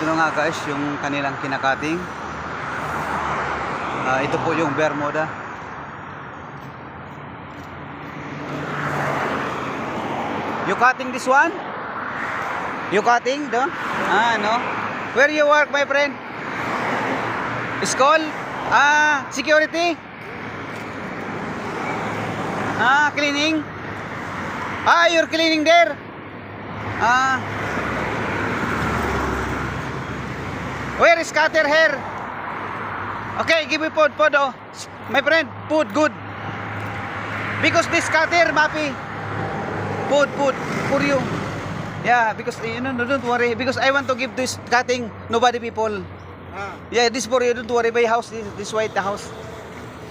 Ito na nga guys, yung kanilang kinakating. Ito po yung Bermuda. You cutting this one? You cutting? No? No? Where you work, my friend? School? Security? Cleaning? You're cleaning there? Where is cutter here? Okay, give me food, oh. My friend, food, good. Because this cutter, Mapi. Food, for you. Yeah, because, don't worry. Because I want to give this cutting, nobody people. Yeah, this for you, don't worry. My house, this white house.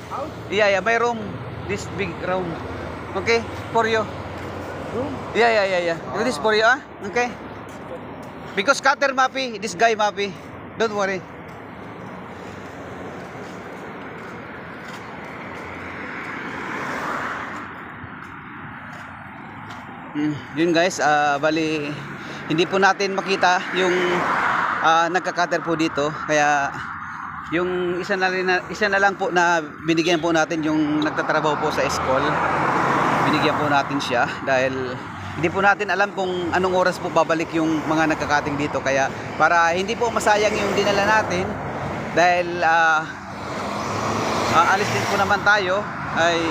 House? Yeah, my room. This big room. Okay, for you. Room? Yeah. This for you, Okay. Because cutter, Mapi. This guy, Mapi. Don't worry. Yun guys, bali hindi po natin makita yung nagka-cutter po dito, kaya yung isa na lang po na binigyan po natin yung nagtatrabaho po sa school. Binigyan po natin siya dahil hindi po natin alam kung anong oras po babalik yung mga nagka-cutting dito, kaya para hindi po masayang yung dinala natin dahil alis din po naman tayo ay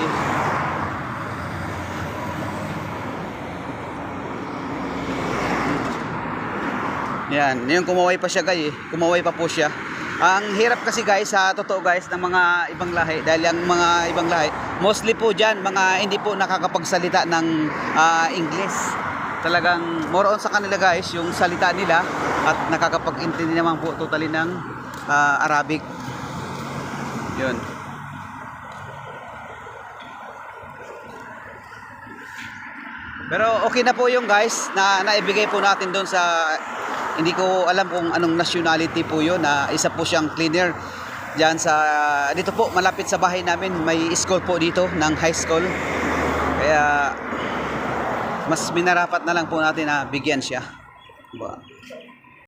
yan, yung kumaway pa siya guys, kumaway pa po siya. Ang hirap kasi guys, sa totoo guys, ng mga ibang lahi, dahil yung mga ibang lahi, mostly po dyan, mga hindi po nakakapagsalita ng English. Talagang more on sa kanila guys, yung salita nila, at nakakapag-intindi naman po totally ng Arabic. Yun. Pero okay na po yung guys, na naibigay po natin doon sa, hindi ko alam kung anong nationality po yun, na isa po siyang cleaner diyan sa, dito po malapit sa bahay namin, may school po dito ng high school, kaya mas minarapat na lang po natin na bigyan siya.